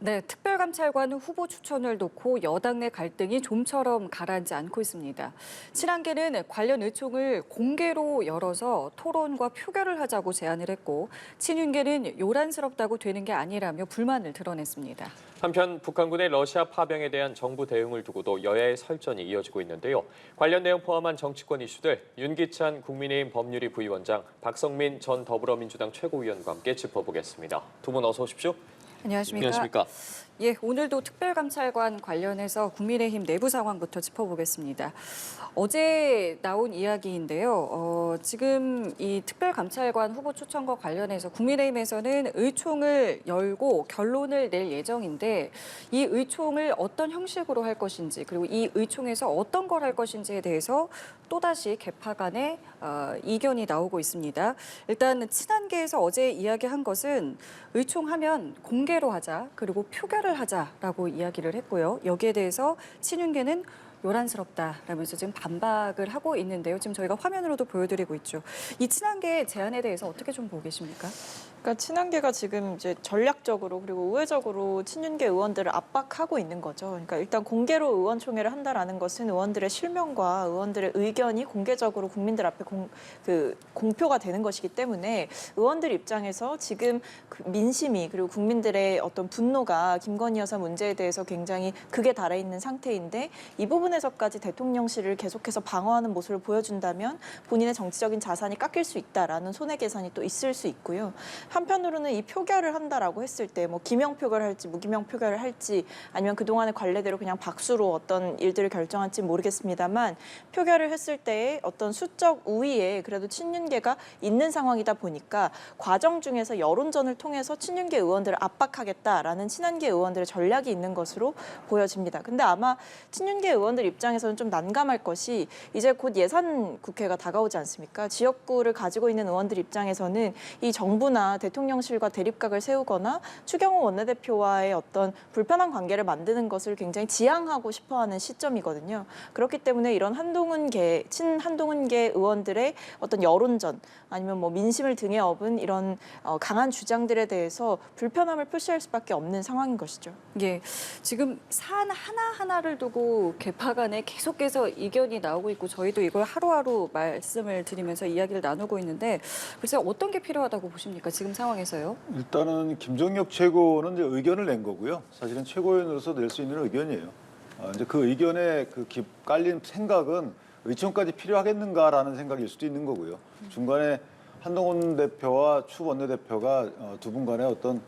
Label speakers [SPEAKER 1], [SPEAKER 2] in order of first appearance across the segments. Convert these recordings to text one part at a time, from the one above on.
[SPEAKER 1] 네, 특별감찰관 후보 추천을 놓고 여당 내 갈등이 좀처럼 가라앉지 않고 있습니다. 친한계는 관련 의총을 공개로 열어서 토론과 표결을 하자고 제안을 했고, 친윤계는 요란스럽다고 되는 게 아니라며 불만을 드러냈습니다.
[SPEAKER 2] 한편 북한군의 러시아 파병에 대한 정부 대응을 두고도 여야의 설전이 이어지고 있는데요. 관련 내용 포함한 정치권 이슈들 윤기찬 국민의힘 법률위 부위원장, 박성민 전 더불어민주당 최고위원과 함께 짚어보겠습니다. 두 분 어서 오십시오.
[SPEAKER 1] 안녕하십니까?
[SPEAKER 2] 안녕하십니까?
[SPEAKER 1] 예, 오늘도 특별감찰관 관련해서 국민의힘 내부 상황부터 짚어보겠습니다. 어제 나온 이야기인데요. 지금 이 특별감찰관 후보 추천과 관련해서 국민의힘에서는 의총을 열고 결론을 낼 예정인데 이 의총을 어떤 형식으로 할 것인지 그리고 이 의총에서 어떤 걸 할 것인지에 대해서 또다시 계파 간의 이견이 나오고 있습니다. 일단 친한계에서 어제 이야기한 것은 의총하면 공개로 하자 그리고 표결을 하자라고 이야기를 했고요. 여기에 대해서 친윤계는 요란스럽다라면서 지금 반박을 하고 있는데요. 지금 저희가 화면으로도 보여드리고 있죠. 이 친한계 제안에 대해서 어떻게 좀 보고 계십니까?
[SPEAKER 3] 그러니까 친한계가 지금 이제 전략적으로 그리고 우회적으로 친윤계 의원들을 압박하고 있는 거죠. 그러니까 일단 공개로 의원총회를 한다라는 것은 의원들의 실명과 의원들의 의견이 공개적으로 국민들 앞에 공표가 되는 것이기 때문에 의원들 입장에서 지금 민심이 그리고 국민들의 어떤 분노가 김건희 여사 문제에 대해서 굉장히 극에 달해 있는 상태인데 이 부분에서까지 대통령실을 계속해서 방어하는 모습을 보여준다면 본인의 정치적인 자산이 깎일 수 있다라는 손해 계산이 또 있을 수 있고요. 한편으로는 이 표결을 한다라고 했을 때 뭐 기명 표결을 할지 무기명 표결을 할지 아니면 그동안의 관례대로 그냥 박수로 어떤 일들을 결정할지 모르겠습니다만 표결을 했을 때의 어떤 수적 우위에 그래도 친윤계가 있는 상황이다 보니까 과정 중에서 여론전을 통해서 친윤계 의원들을 압박하겠다라는 친한계 의원들의 전략이 있는 것으로 보여집니다. 근데 아마 친윤계 의원들 입장에서는 좀 난감할 것이 이제 곧 예산 국회가 다가오지 않습니까? 지역구를 가지고 있는 의원들 입장에서는 이 정부나 대통령실과 대립각을 세우거나 추경호 원내대표와의 어떤 불편한 관계를 만드는 것을 굉장히 지양하고 싶어하는 시점이거든요. 그렇기 때문에 이런 친한동훈계 의원들의 어떤 여론전 아니면 뭐 민심을 등에 업은 이런 강한 주장들에 대해서 불편함을 표시할 수밖에 없는 상황인 것이죠.
[SPEAKER 1] 예, 지금 사안 하나하나를 두고 계파 간에 계속해서 이견이 나오고 있고 저희도 이걸 하루하루 말씀을 드리면서 이야기를 나누고 있는데 글쎄 어떤 게 필요하다고 보십니까? 지금 상황에서요?
[SPEAKER 4] 일단은 김종혁 최고는 이제 의견을 낸 거고요. 사실은 최고위원으로서 낼 수 있는 의견이에요. 이제 그 의견에 깔린 생각은 의총까지 필요하겠는가라는 생각일 수도 있는 거고요. 중간에 한동훈 대표와 추 원내대표가 두 분 간의 어떤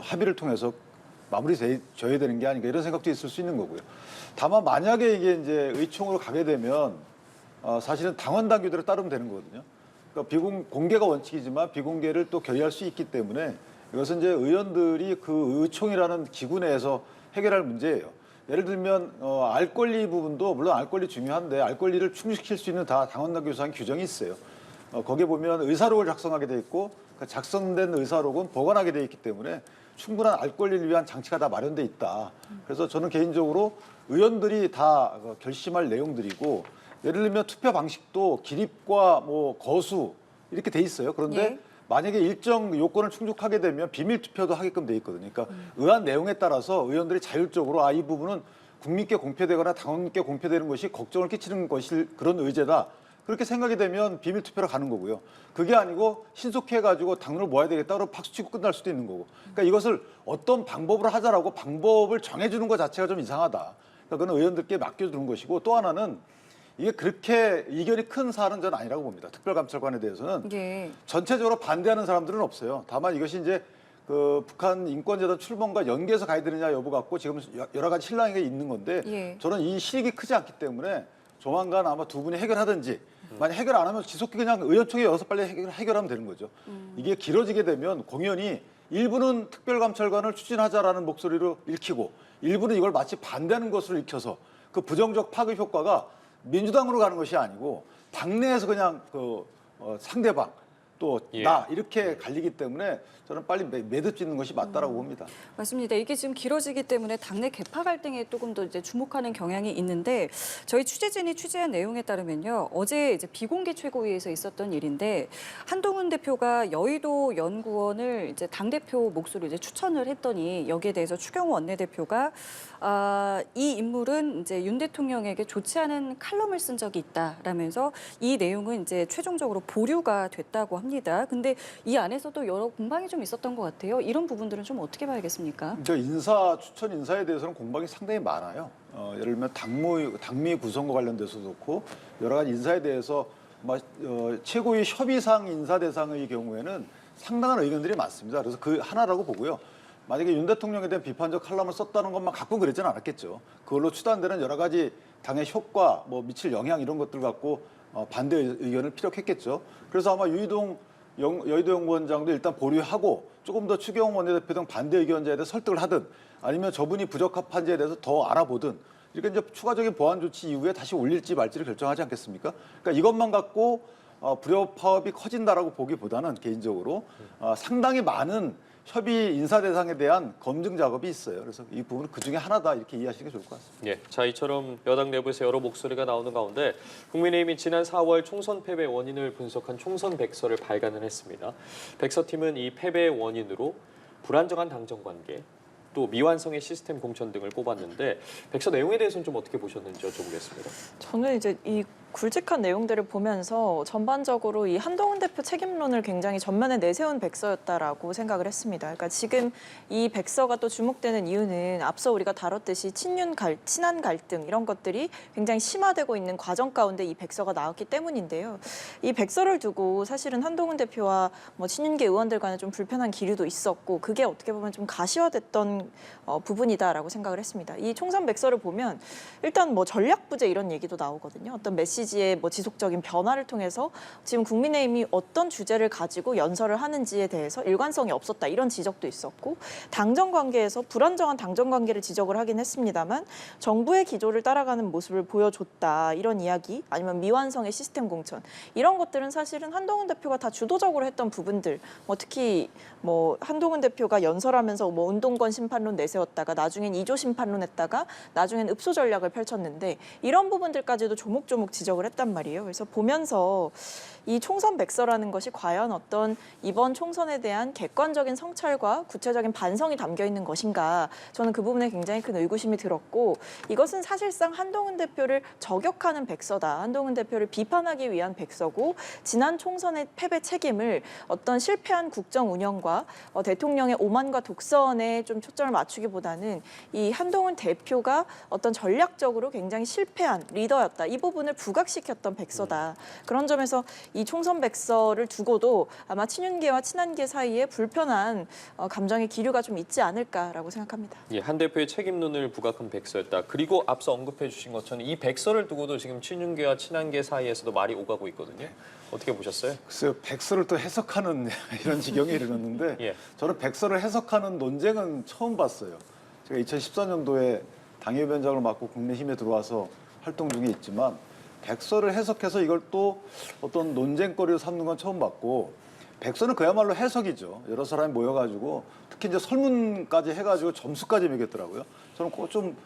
[SPEAKER 4] 합의를 통해서 마무리 져야 되는 게 아닌가 이런 생각도 있을 수 있는 거고요. 다만 만약에 이게 이제 의총으로 가게 되면 사실은 당원 당규대로 따르면 되는 거거든요. 그러니까 공개가 원칙이지만 비공개를 또 결의할 수 있기 때문에 이것은 이제 의원들이 그 의총이라는 기구 내에서 해결할 문제예요. 예를 들면 알 권리 부분도 물론 알 권리 중요한데 알 권리를 충족시킬 수 있는 다 당원 당규상 규정이 있어요. 거기에 보면 의사록을 작성하게 돼 있고 그 작성된 의사록은 보관하게 돼 있기 때문에 충분한 알 권리를 위한 장치가 다 마련돼 있다. 그래서 저는 개인적으로 의원들이 다 결심할 내용들이고 예를 들면 투표 방식도 기립과 뭐 거수 이렇게 돼 있어요. 그런데
[SPEAKER 1] 예.
[SPEAKER 4] 만약에 일정 요건을 충족하게 되면 비밀 투표도 하게끔 돼 있거든요. 그러니까 의안 내용에 따라서 의원들이 자율적으로 이 부분은 국민께 공표되거나 당원께 공표되는 것이 걱정을 끼치는 것일 그런 의제다. 그렇게 생각이 되면 비밀 투표로 가는 거고요. 그게 아니고 신속해가지고 당론을 모아야 되겠다. 그럼 박수 치고 끝날 수도 있는 거고. 그러니까 이것을 어떤 방법으로 하자라고 방법을 정해주는 것 자체가 좀 이상하다. 그러니까 그건 의원들께 맡겨두는 것이고 또 하나는 이게 그렇게 이견이 큰 사안은 저는 아니라고 봅니다. 특별감찰관에 대해서는
[SPEAKER 1] 예.
[SPEAKER 4] 전체적으로 반대하는 사람들은 없어요. 다만 이것이 이제 그 북한 인권재단 출범과 연계해서 가야 되느냐 여부 갖고 지금 여러 가지 신랑이 있는 건데
[SPEAKER 1] 예.
[SPEAKER 4] 저는 이 실익이 크지 않기 때문에 조만간 아마 두 분이 해결하든지 만약 해결 안 하면 지속히 그냥 의원총회 열어서 빨리 해결하면 되는 거죠. 이게 길어지게 되면 공연이 일부는 특별감찰관을 추진하자라는 목소리로 읽히고 일부는 이걸 마치 반대하는 것으로 읽혀서 그 부정적 파급 효과가 민주당으로 가는 것이 아니고 당내에서 그냥 상대방 또
[SPEAKER 2] 예.
[SPEAKER 4] 나 이렇게 갈리기 때문에 저는 빨리 매듭 짓는 것이 맞다라고 봅니다.
[SPEAKER 1] 맞습니다. 이게 지금 길어지기 때문에 당내 개파 갈등에 조금 더 이제 주목하는 경향이 있는데 저희 취재진이 취재한 내용에 따르면요. 어제 이제 비공개 최고위에서 있었던 일인데 한동훈 대표가 여의도 연구원을 이제 당대표 몫으로 이제 추천을 했더니 여기에 대해서 추경호 원내대표가 이 인물은 이제 윤 대통령에게 좋지 않은 칼럼을 쓴 적이 있다라면서 이 내용은 이제 최종적으로 보류가 됐다고 합니다. 근데 이 안에서도 여러 공방이 좀 있었던 것 같아요. 이런 부분들은 좀 어떻게 봐야겠습니까?
[SPEAKER 4] 저 추천 인사에 대해서는 공방이 상당히 많아요. 예를 들면 당미 구성과 관련돼서도 그렇고 여러 가지 인사에 대해서 최고위 협의상 인사 대상의 경우에는 상당한 의견들이 많습니다. 그래서 그 하나라고 보고요. 만약에 윤 대통령에 대한 비판적 칼럼을 썼다는 것만 갖고 그랬지는 않았겠죠. 그걸로 추단되는 여러 가지 당의 효과, 미칠 영향 이런 것들 갖고 반대 의견을 피력했겠죠. 그래서 아마 여의도 연구원장도 일단 보류하고 조금 더 추경호 원내대표 등 반대 의견자에 대해 설득을 하든 아니면 저분이 부적합한지에 대해서 더 알아보든 이렇게 이제 추가적인 보완 조치 이후에 다시 올릴지 말지를 결정하지 않겠습니까? 그러니까 이것만 갖고 불협 파업이 커진다라고 보기보다는 개인적으로 상당히 많은 협의 인사 대상에 대한 검증 작업이 있어요. 그래서 이 부분은 그중에 하나다 이렇게 이해하시는 게 좋을 것 같습니다.
[SPEAKER 2] 예, 자 이처럼 여당 내부에서 여러 목소리가 나오는 가운데 국민의힘이 지난 4월 총선 패배 원인을 분석한 총선 백서를 발간을 했습니다. 백서팀은 이 패배의 원인으로 불안정한 당정 관계, 또 미완성의 시스템 공천 등을 꼽았는데 백서 내용에 대해서는 좀 어떻게 보셨는지 여쭤보겠습니다.
[SPEAKER 3] 저는 이제 이 굵직한 내용들을 보면서 전반적으로 이 한동훈 대표 책임론을 굉장히 전면에 내세운 백서였다라고 생각을 했습니다. 그러니까 지금 이 백서가 또 주목되는 이유는 앞서 우리가 다뤘듯이 친한 갈등 이런 것들이 굉장히 심화되고 있는 과정 가운데 이 백서가 나왔기 때문인데요. 이 백서를 두고 사실은 한동훈 대표와 친윤계 의원들 간에 좀 불편한 기류도 있었고 그게 어떻게 보면 좀 가시화됐던 부분이다라고 생각을 했습니다. 이 총선 백서를 보면 일단 전략 부재 이런 얘기도 나오거든요. 어떤 메시지의 지속적인 변화를 통해서 지금 국민의힘이 어떤 주제를 가지고 연설을 하는지에 대해서 일관성이 없었다 이런 지적도 있었고 당정 관계에서 불안정한 당정 관계를 지적을 하긴 했습니다만 정부의 기조를 따라가는 모습을 보여줬다 이런 이야기 아니면 미완성의 시스템 공천 이런 것들은 사실은 한동훈 대표가 다 주도적으로 했던 부분들 특히 한동훈 대표가 연설하면서 운동권 심판론 내세웠다가 나중엔 2조 심판론 했다가 나중엔 읍소 전략을 펼쳤는데 이런 부분들까지도 조목조목 지적을 했단 말이에요. 그래서 보면서 이 총선 백서라는 것이 과연 어떤 이번 총선에 대한 객관적인 성찰과 구체적인 반성이 담겨 있는 것인가 저는 그 부분에 굉장히 큰 의구심이 들었고 이것은 사실상 한동훈 대표를 저격하는 백서다. 한동훈 대표를 비판하기 위한 백서고 지난 총선의 패배 책임을 어떤 실패한 국정 운영과 대통령의 오만과 독선에 좀 초점을 맞추기보다는 이 한동훈 대표가 어떤 전략적으로 굉장히 실패한 리더였다. 이 부분을 부각시켰던 백서다. 그런 점에서 이 총선 백서를 두고도 아마 친윤계와 친한계 사이에 불편한 감정의 기류가 좀 있지 않을까라고 생각합니다.
[SPEAKER 2] 예, 한 대표의 책임론을 부각한 백서였다. 그리고 앞서 언급해 주신 것처럼 이 백서를 두고도 지금 친윤계와 친한계 사이에서도 말이 오가고 있거든요. 어떻게 보셨어요?
[SPEAKER 4] 글쎄요, 백서를 또 해석하는 이런 지경에 이르렀는데
[SPEAKER 2] 예.
[SPEAKER 4] 저는 백서를 해석하는 논쟁은 처음 봤어요. 제가 2014년도에 당협위원장을 맡고 국민의힘에 들어와서 활동 중에 있지만 백서를 해석해서 이걸 또 어떤 논쟁거리로 삼는 건 처음 봤고 백서는 그야말로 해석이죠. 여러 사람이 모여가지고 특히 이제 설문까지 해가지고 점수까지 매겼더라고요. 저는 그거 좀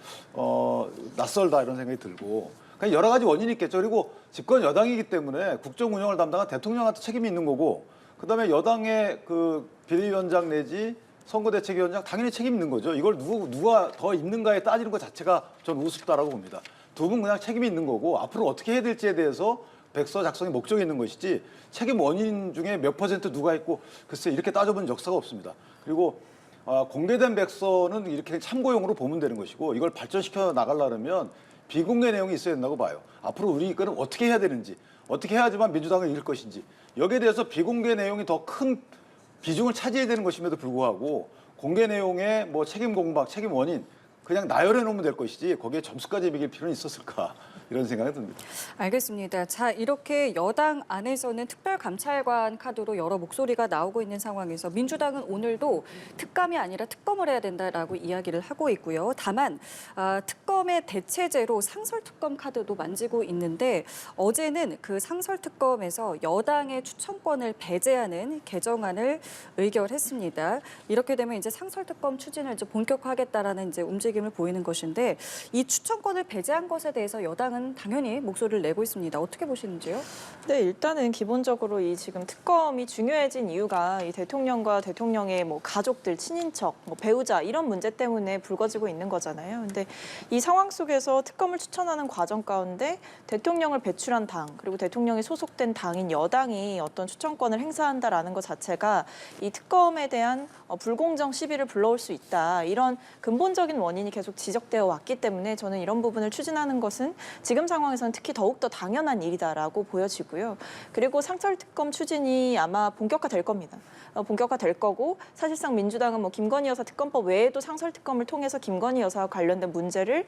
[SPEAKER 4] 낯설다 이런 생각이 들고 그냥 여러 가지 원인이 있겠죠. 그리고 집권 여당이기 때문에 국정 운영을 담당한 대통령한테 책임이 있는 거고 그다음에 여당의 그 비대위원장 내지 선거대책위원장 당연히 책임 있는 거죠. 이걸 누가 더 있는가에 따지는 것 자체가 전 우습다라고 봅니다. 두 분 그냥 책임이 있는 거고 앞으로 어떻게 해야 될지에 대해서 백서 작성의 목적이 있는 것이지 책임 원인 중에 몇 퍼센트 누가 있고 글쎄 이렇게 따져본 역사가 없습니다. 그리고 공개된 백서는 이렇게 참고용으로 보면 되는 것이고 이걸 발전시켜 나가려면 비공개 내용이 있어야 된다고 봐요. 앞으로 우리 이거는 어떻게 해야 되는지 어떻게 해야지만 민주당을 이길 것인지 여기에 대해서 비공개 내용이 더 큰 비중을 차지해야 되는 것임에도 불구하고 공개 내용의 책임 공박, 책임 원인 그냥 나열해 놓으면 될 것이지 거기에 점수까지 매길 필요는 있었을까 이런 생각이 듭니다.
[SPEAKER 1] 알겠습니다. 자, 이렇게 여당 안에서는 특별감찰관 카드로 여러 목소리가 나오고 있는 상황에서 민주당은 오늘도 특감이 아니라 특검을 해야 된다라고 이야기를 하고 있고요. 다만 특검의 대체제로 상설특검 카드도 만지고 있는데 어제는 그 상설특검에서 여당의 추천권을 배제하는 개정안을 의결했습니다. 이렇게 되면 이제 상설특검 추진을 이제 본격화하겠다라는 이제 움직임을 보이는 것인데 이 추천권을 배제한 것에 대해서 여당은 당연히 목소리를 내고 있습니다. 어떻게 보시는지요?
[SPEAKER 3] 네, 일단은 기본적으로 이 지금 특검이 중요해진 이유가 이 대통령과 대통령의 뭐 가족들, 친인척, 뭐 배우자 이런 문제 때문에 불거지고 있는 거잖아요. 근데 이 상황 속에서 특검을 추천하는 과정 가운데 대통령을 배출한 당 그리고 대통령이 소속된 당인 여당이 어떤 추천권을 행사한다라는 것 자체가 이 특검에 대한 불공정 시비를 불러올 수 있다. 이런 근본적인 원인이 계속 지적되어 왔기 때문에 저는 이런 부분을 추진하는 것은 지금 상황에서는 특히 더욱더 당연한 일이다라고 보여지고요. 그리고 상설특검 추진이 아마 본격화될 겁니다. 본격화될 거고 사실상 민주당은 뭐 김건희 여사 특검법 외에도 상설특검을 통해서 김건희 여사와 관련된 문제를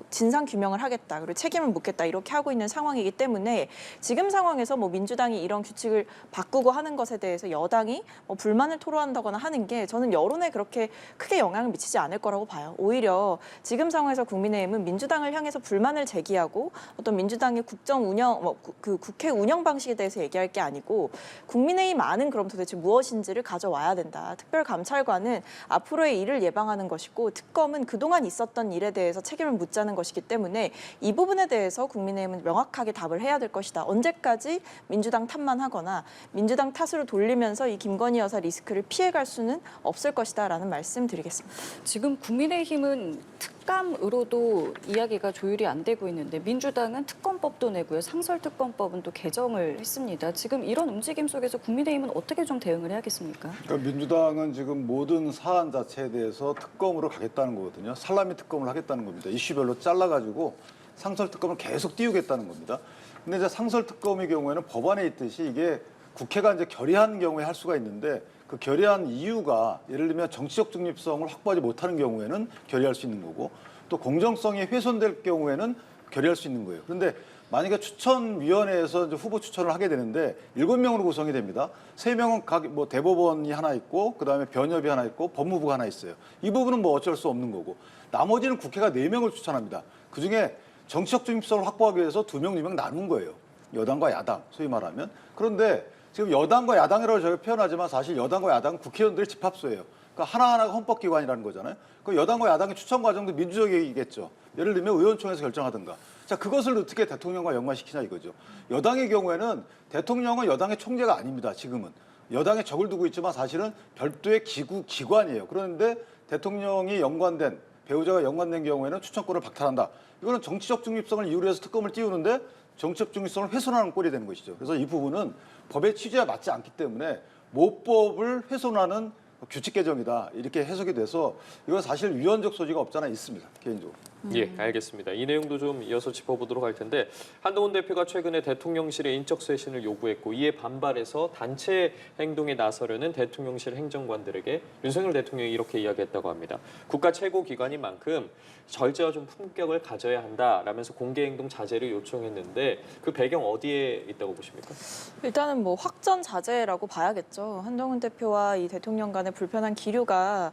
[SPEAKER 3] 진상 규명을 하겠다. 그리고 책임을 묻겠다. 이렇게 하고 있는 상황이기 때문에 지금 상황에서 뭐 민주당이 이런 규칙을 바꾸고 하는 것에 대해서 여당이 뭐 불만을 토로한다거나 하는 게 저는 여론에 그렇게 크게 영향을 미치지 않을 거라고 봐요. 오히려 지금 상황에서 국민의힘은 민주당을 향해서 불만을 제기하고 어떤 민주당의 국정 운영, 그 국회 운영 방식에 대해서 얘기할 게 아니고 국민의힘 안은 그럼 도대체 무엇인지를 가져와야 된다. 특별감찰관은 앞으로의 일을 예방하는 것이고 특검은 그동안 있었던 일에 대해서 책임을 묻자는 것이기 때문에 이 부분에 대해서 국민의힘은 명확하게 답을 해야 될 것이다. 언제까지 민주당 탓만 하거나 민주당 탓으로 돌리면서 이 김건희 여사 리스크를 피해갈 수는 없을 것이다라는 말씀 드리겠습니다.
[SPEAKER 1] 지금 국민의힘은 특감으로도 이야기가 조율이 안 되고 있는데 민주당은 특검법도 내고요. 상설특검법은 또 개정을 했습니다. 지금 이런 움직임 속에서 국민의힘은 어떻게 좀 대응을 해야겠습니까?
[SPEAKER 4] 그러니까 민주당은 지금 모든 사안 자체에 대해서 특검으로 가겠다는 거거든요. 살라미 특검을 하겠다는 겁니다. 이슈별로 잘라가지고 상설특검을 계속 띄우겠다는 겁니다. 근데 이제 상설특검의 경우에는 법안에 있듯이 이게 국회가 이제 결의한 경우에 할 수가 있는데 그 결의한 이유가 예를 들면 정치적 중립성을 확보하지 못하는 경우에는 결의할 수 있는 거고 또 공정성이 훼손될 경우에는 결의할 수 있는 거예요. 그런데 만약에 추천위원회에서 이제 후보 추천을 하게 되는데 7명으로 구성이 됩니다. 3명은 각 뭐 대법원이 하나 있고 그다음에 변협이 하나 있고 법무부가 하나 있어요. 이 부분은 뭐 어쩔 수 없는 거고 나머지는 국회가 4명을 추천합니다. 그중에 정치적 중립성을 확보하기 위해서 2명, 2명 나눈 거예요. 여당과 야당, 소위 말하면. 그런데 지금 여당과 야당이라고 저희가 표현하지만 사실 여당과 야당은 국회의원들의 집합소예요. 그러니까 하나하나가 헌법기관이라는 거잖아요. 그 여당과 야당의 추천 과정도 민주적이겠죠. 예를 들면 의원총회에서 결정하든가. 자, 그것을 어떻게 대통령과 연관시키냐 이거죠. 여당의 경우에는 대통령은 여당의 총재가 아닙니다. 지금은. 여당에 적을 두고 있지만 사실은 별도의 기관이에요. 그런데 대통령이 연관된 배우자가 연관된 경우에는 추천권을 박탈한다. 이거는 정치적 중립성을 이유로 해서 특검을 띄우는데 정치적 중립성을 훼손하는 꼴이 되는 것이죠. 그래서 이 부분은 법의 취지와 맞지 않기 때문에 모법을 훼손하는 규칙 개정이다. 이렇게 해석이 돼서 이건 사실 위헌적 소지가 없잖아 있습니다. 개인적으로.
[SPEAKER 2] 예, 알겠습니다. 이 내용도 좀 이어서 짚어보도록 할 텐데 한동훈 대표가 최근에 대통령실의 인적 쇄신을 요구했고 이에 반발해서 단체 행동에 나서려는 대통령실 행정관들에게 윤석열 대통령이 이렇게 이야기했다고 합니다. 국가 최고 기관인 만큼 절제와 좀 품격을 가져야 한다라면서 공개 행동 자제를 요청했는데 그 배경 어디에 있다고 보십니까?
[SPEAKER 3] 일단은 뭐 확전 자제라고 봐야겠죠. 한동훈 대표와 이 대통령 간의 불편한 기류가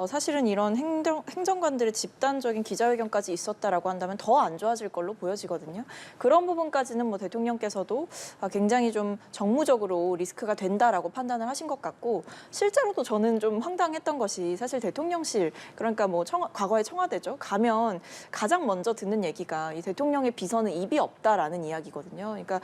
[SPEAKER 3] 사실은 이런 행정관들의 집단적인 기자회견까지 있었다라고 한다면 더 안 좋아질 걸로 보여지거든요. 그런 부분까지는 뭐 대통령께서도 굉장히 좀 정무적으로 리스크가 된다라고 판단을 하신 것 같고 실제로도 저는 좀 황당했던 것이 사실 대통령실 그러니까 뭐 과거의 청와대죠. 가면 가장 먼저 듣는 얘기가 이 대통령의 비서는 입이 없다라는 이야기거든요. 그러니까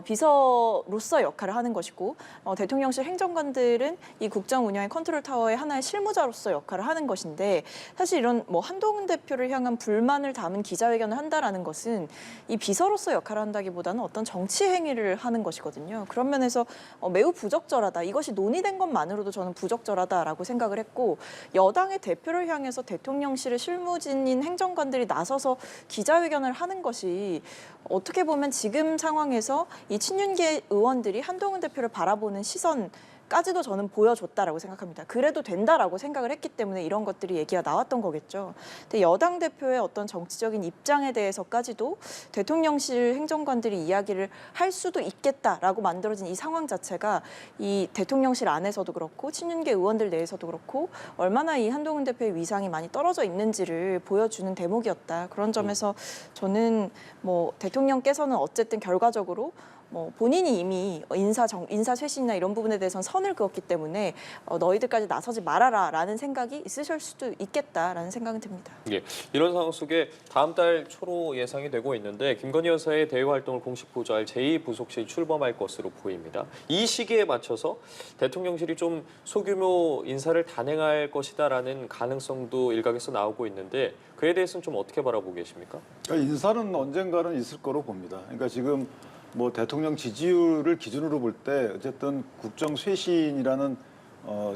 [SPEAKER 3] 비서로서 역할을 하는 것이고 대통령실 행정관들은 이 국정 운영의 컨트롤 타워의 하나의 실무자로서 역할을 하는 것인데 사실 이런 뭐 한동훈 대표를 향한 불만을 담은 기자회견을 한다라는 것은 이 비서로서 역할을 한다기보다는 어떤 정치 행위를 하는 것이거든요. 그런 면에서 매우 부적절하다. 이것이 논의된 것만으로도 저는 부적절하다라고 생각을 했고 여당의 대표를 향해서 대통령실의 실무진인 행정관들이 나서서 기자회견을 하는 것이 어떻게 보면 지금 상황에서 이 친윤계 의원들이 한동훈 대표를 바라보는 시선 까지도 저는 보여줬다라고 생각합니다. 그래도 된다라고 생각을 했기 때문에 이런 것들이 얘기가 나왔던 거겠죠. 근데 여당 대표의 어떤 정치적인 입장에 대해서까지도 대통령실 행정관들이 이야기를 할 수도 있겠다라고 만들어진 이 상황 자체가 이 대통령실 안에서도 그렇고 친윤계 의원들 내에서도 그렇고 얼마나 이 한동훈 대표의 위상이 많이 떨어져 있는지를 보여주는 대목이었다. 그런 점에서 저는 뭐 대통령께서는 어쨌든 결과적으로 뭐 본인이 이미 인사 쇄신이나 이런 부분에 대해서는 선을 그었기 때문에 너희들까지 나서지 말아라라는 생각이 있으실 수도 있겠다라는 생각은 듭니다.
[SPEAKER 2] 예, 이런 상황 속에 다음 달 초로 예상이 되고 있는데 김건희 여사의 대외 활동을 공식 보좌할 제2부속실 출범할 것으로 보입니다. 이 시기에 맞춰서 대통령실이 좀 소규모 인사를 단행할 것이다라는 가능성도 일각에서 나오고 있는데 그에 대해서는 좀 어떻게 바라보고 계십니까?
[SPEAKER 4] 인사는 언젠가는 있을 거로 봅니다. 그러니까 지금 뭐 대통령 지지율을 기준으로 볼 때 어쨌든 국정 쇄신이라는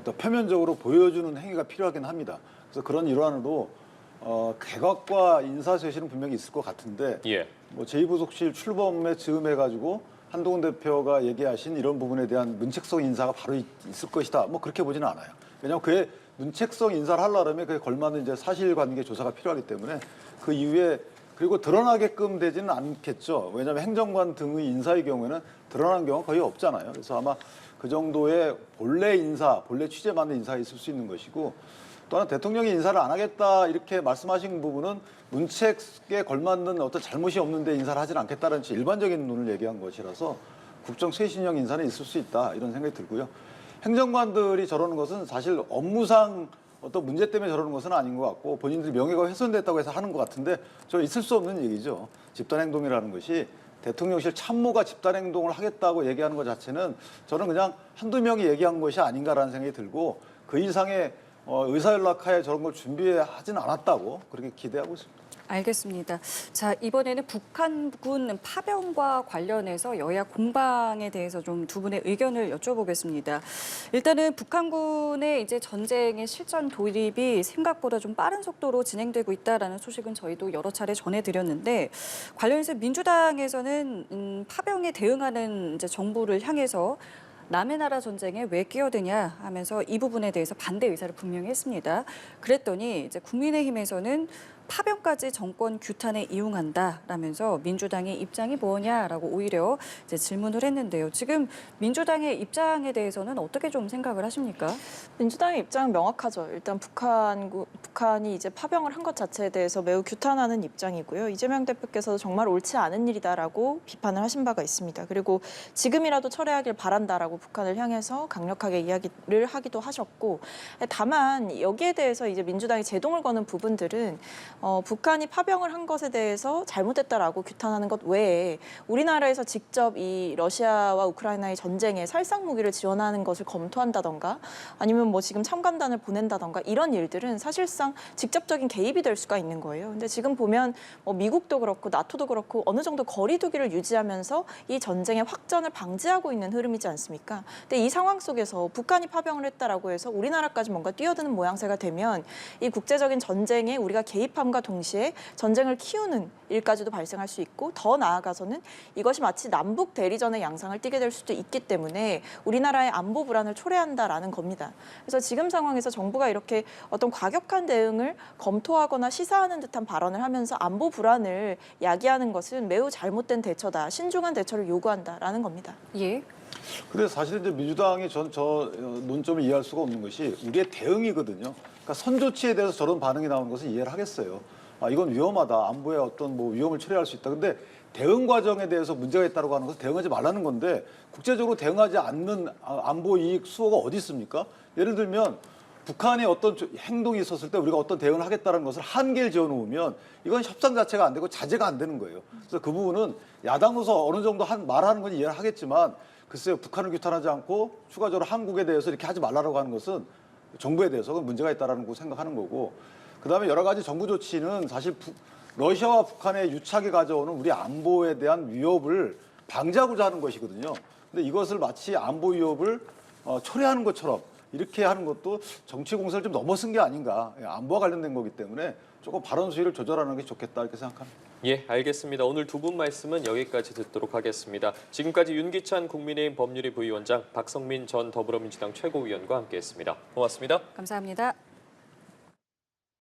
[SPEAKER 4] 또 표면적으로 보여주는 행위가 필요하긴 합니다. 그래서 그런 일환으로 개각과 인사 쇄신은 분명히 있을 것 같은데
[SPEAKER 2] 예.
[SPEAKER 4] 뭐 제2부속실 출범에 즈음해가지고 한동훈 대표가 얘기하신 이런 부분에 대한 문책성 인사가 바로 있을 것이다. 뭐 그렇게 보지는 않아요. 왜냐하면 그의 문책성 인사를 하려면 그에 걸맞는 이제 사실관계 조사가 필요하기 때문에 그 이후에 그리고 드러나게끔 되지는 않겠죠. 왜냐하면 행정관 등의 인사의 경우에는 드러나는 경우가 거의 없잖아요. 그래서 아마 그 정도의 본래 인사, 본래 취재 맞는 인사가 있을 수 있는 것이고 또 하나 대통령이 인사를 안 하겠다 이렇게 말씀하신 부분은 문책에 걸맞는 어떤 잘못이 없는데 인사를 하지는 않겠다는 일반적인 눈을 얘기한 것이라서 국정 쇄신형 인사는 있을 수 있다 이런 생각이 들고요. 행정관들이 저러는 것은 사실 업무상 어떤 문제 때문에 저러는 것은 아닌 것 같고 본인들이 명예가 훼손됐다고 해서 하는 것 같은데 저 있을 수 없는 얘기죠. 집단행동이라는 것이 대통령실 참모가 집단행동을 하겠다고 얘기하는 것 자체는 저는 그냥 한두 명이 얘기한 것이 아닌가라는 생각이 들고 그 이상의 의사연락하에 저런 걸 준비하지는 않았다고 그렇게 기대하고 있습니다.
[SPEAKER 1] 알겠습니다. 자, 이번에는 북한군 파병과 관련해서 여야 공방에 대해서 좀 두 분의 의견을 여쭤보겠습니다. 일단은 북한군의 이제 전쟁의 실전 도입이 생각보다 좀 빠른 속도로 진행되고 있다라는 소식은 저희도 여러 차례 전해드렸는데 관련해서 민주당에서는 파병에 대응하는 이제 정부를 향해서 남의 나라 전쟁에 왜 끼어드냐 하면서 이 부분에 대해서 반대 의사를 분명히 했습니다. 그랬더니 이제 국민의힘에서는 파병까지 정권 규탄에 이용한다라면서 민주당의 입장이 뭐냐라고 오히려 이제 질문을 했는데요. 지금 민주당의 입장에 대해서는 어떻게 좀 생각을 하십니까?
[SPEAKER 3] 민주당의 입장은 명확하죠. 일단 북한이 이제 파병을 한 것 자체에 대해서 매우 규탄하는 입장이고요. 이재명 대표께서도 정말 옳지 않은 일이다라고 비판을 하신 바가 있습니다. 그리고 지금이라도 철회하길 바란다라고 북한을 향해서 강력하게 이야기를 하기도 하셨고, 다만 여기에 대해서 이제 민주당이 제동을 거는 부분들은 북한이 파병을 한 것에 대해서 잘못됐다라고 규탄하는 것 외에 우리나라에서 직접 이 러시아와 우크라이나의 전쟁에 살상 무기를 지원하는 것을 검토한다던가 아니면 뭐 지금 참관단을 보낸다던가 이런 일들은 사실상 직접적인 개입이 될 수가 있는 거예요. 근데 지금 보면 뭐 미국도 그렇고 나토도 그렇고 어느 정도 거리두기를 유지하면서 이 전쟁의 확전을 방지하고 있는 흐름이지 않습니까? 근데 이 상황 속에서 북한이 파병을 했다라고 해서 우리나라까지 뭔가 뛰어드는 모양새가 되면 이 국제적인 전쟁에 우리가 개입함과 동시에 전쟁을 키우는 일까지도 발생할 수 있고 더 나아가서는 이것이 마치 남북 대리전의 양상을 띠게 될 수도 있기 때문에 우리나라의 안보 불안을 초래한다라는 겁니다. 그래서 지금 상황에서 정부가 이렇게 어떤 과격한 대응을 검토하거나 시사하는 듯한 발언을 하면서 안보 불안을 야기하는 것은 매우 잘못된 대처다. 신중한 대처를 요구한다라는 겁니다.
[SPEAKER 1] 예.
[SPEAKER 4] 근데 사실 이제 민주당이 저 논점을 이해할 수가 없는 것이 우리의 대응이거든요. 그러니까 선조치에 대해서 저런 반응이 나오는 것은 이해를 하겠어요. 아, 이건 위험하다. 안보에 어떤 뭐 위험을 초래할 수 있다. 근데 대응 과정에 대해서 문제가 있다고 하는 것은 대응하지 말라는 건데 국제적으로 대응하지 않는 안보 이익 수호가 어디 있습니까? 예를 들면 북한이 어떤 행동이 있었을 때 우리가 어떤 대응을 하겠다는 것을 한계를 지어놓으면 이건 협상 자체가 안 되고 자제가 안 되는 거예요. 그래서 그 부분은 야당으로서 어느 정도 말하는 건 이해를 하겠지만 글쎄요, 북한을 규탄하지 않고 추가적으로 한국에 대해서 이렇게 하지 말라고 하는 것은 정부에 대해서 문제가 있다라는 거 생각하는 거고, 그다음에 여러 가지 정부 조치는 사실 러시아와 북한의 유착이 가져오는 우리 안보에 대한 위협을 방지하고자 하는 것이거든요. 근데 이것을 마치 안보 위협을 초래하는 것처럼 이렇게 하는 것도 정치 공세를 좀 넘어선 게 아닌가. 안보와 관련된 거기 때문에 조금 발언 수위를 조절하는 게 좋겠다 이렇게 생각합니다.
[SPEAKER 2] 예, 알겠습니다. 오늘 두 분 말씀은 여기까지 듣도록 하겠습니다. 지금까지 윤기찬 국민의힘 법률위 부위원장, 박성민 전 더불어민주당 최고위원과 함께했습니다. 고맙습니다.
[SPEAKER 1] 감사합니다.